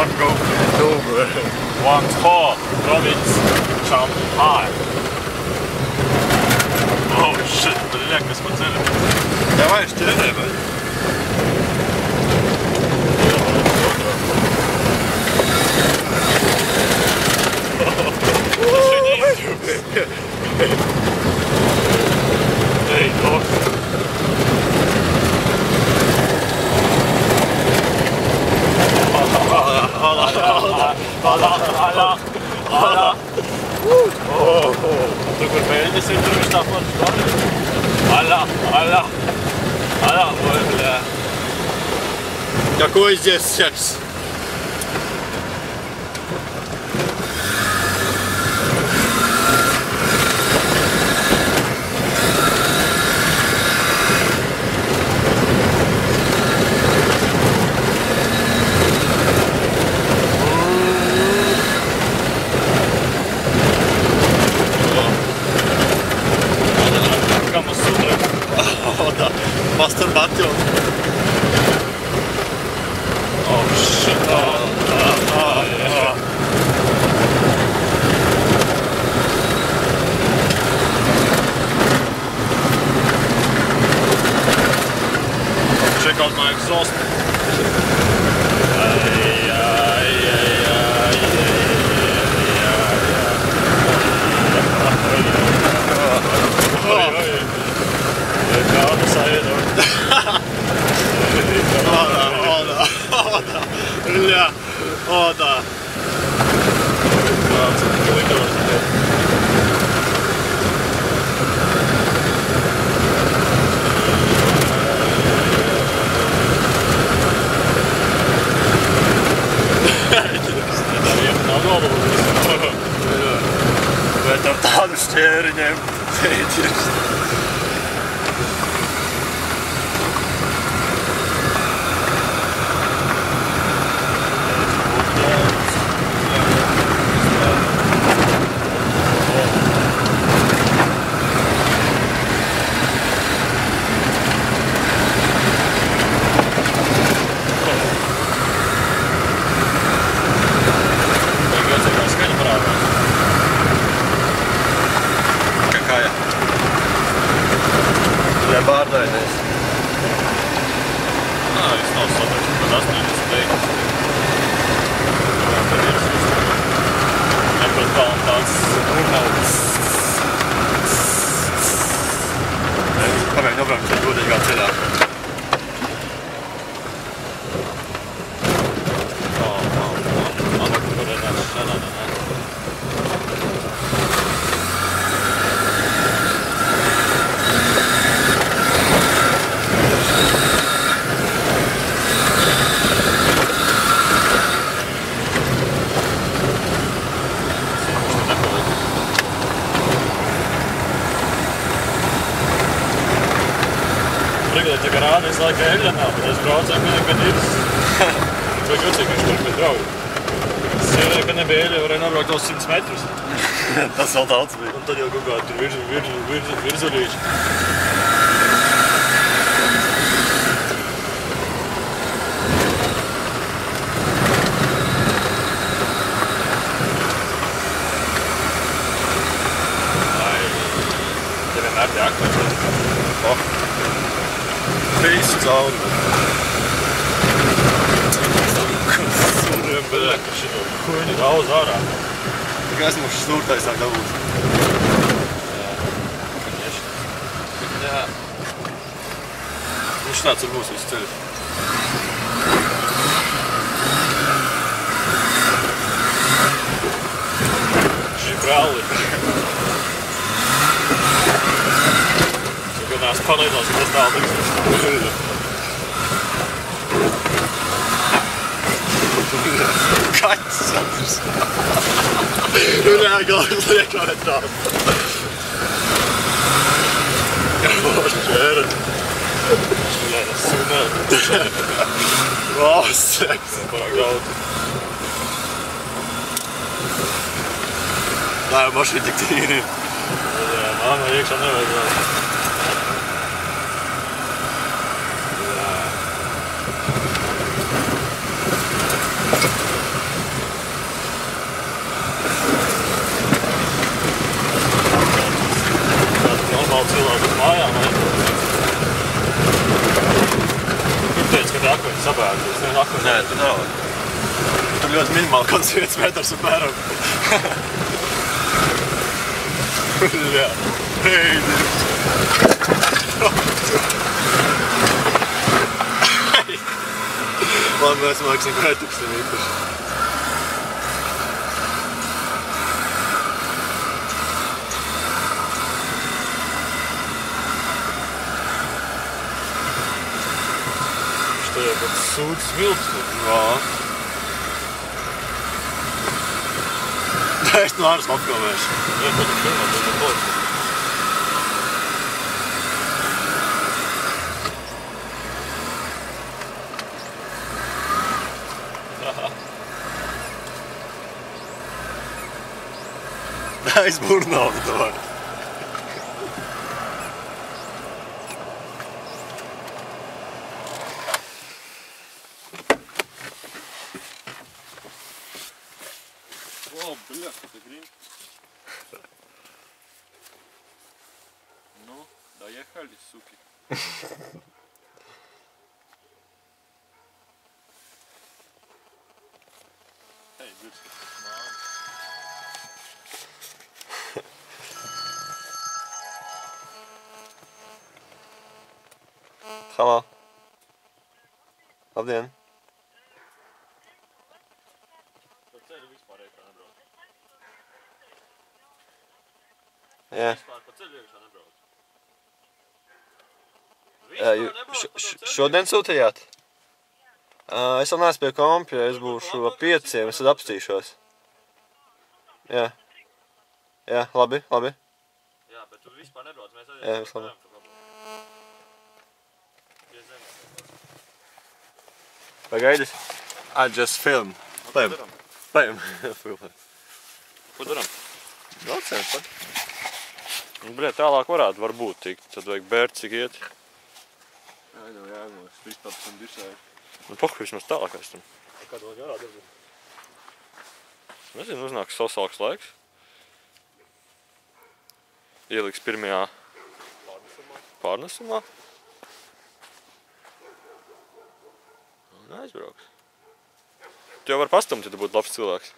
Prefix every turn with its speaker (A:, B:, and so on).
A: One go. Dobro. One tall. Province. Shanghai. Oh shit, далеко смотрели. Давай, стреляй, блядь. Эй, ну. Hala. Только поедете с этим штафом, что ли? Hala. Ой, бля. Какой здесь секс? Masturbation. Oh shit. Yeah. Check out my exhaust. О, да. В этом танцтерне. Какая? Для барда здесь. It's not so much for us to display. Apple Counters. Dobra, mi się było tego tyle.
B: Tagad tā kā rādīs laika Eļanā, bet es braucēju kad ir. Vai jocīgi viņš tur bija draugi. Sievieti, ka nebija Eļa, varēja nobraukt tos 100 metrus.
A: Tas vēl daudz bija.
B: Un tad jau kaut kā tur virzulīši. Te vienmēr tie akmeņi.
A: Visu cauri.
B: Suriem, bet šito kuņi daudz ārā.
A: Tikai esmu stūrtais sāk dabūt.
B: Jā, конечно.
A: Jā. Viņš tāds ir mūsu visu ceļu.
B: Žibralli. Nās palīdzās, ka tas tālīgs.
A: Kaķis saturs. Nē, galvas liekā ir tā.
B: Šķēra. Šķēra sunā.
A: Wow, seks.
B: Parāk daudz.
A: Tā jau mašīna tik tīri.
B: Jā, māma iekšā nevajadzētu. Tur ļoti minimāli kaut 1 metrs apmēram. Jā. Labi, mēs māksim vērtīgs un īpaši.
A: Что я под суд смился?
B: Jā. Es no āras apfilmēšu.
A: Я буду фильмать, это точно.
B: Es burnāvu to var.
A: О, бля, ты грин. Ну, доехали, суки. Эй, Гюрский,
B: Hallo. Labdien.
A: Pa ceļu vispār iekšā nebrauc.
B: Jā.
A: Vispār pa ceļu iekšā nebrauc.
B: Šodien sūtījāt? Es vēl neesmu pie kompja, es būšu 5, es tad apstīšos. Jā. Jā, labi.
A: Jā, bet tu vispār nebrauc, mēs
B: Jā,
A: aizies.
B: viss labi. Pagaidis. I just film. Pajam.
A: Ko daram?
B: Braucējums pat.
A: Bļa, tālāk varētu varbūt tikt, tad vajag bērt cik iet.
B: Jā, es vispār esmu dišēju.
A: Nu, poku vismaz tālāk esam.
B: Kādu vēl garā darbu?
A: Nezinu, uznāks sausāks laiks. Ieliks pirmajā pārnesumā. Un aizbrauks. Tu jau var pastumt, ja tu būtu labs cilvēks.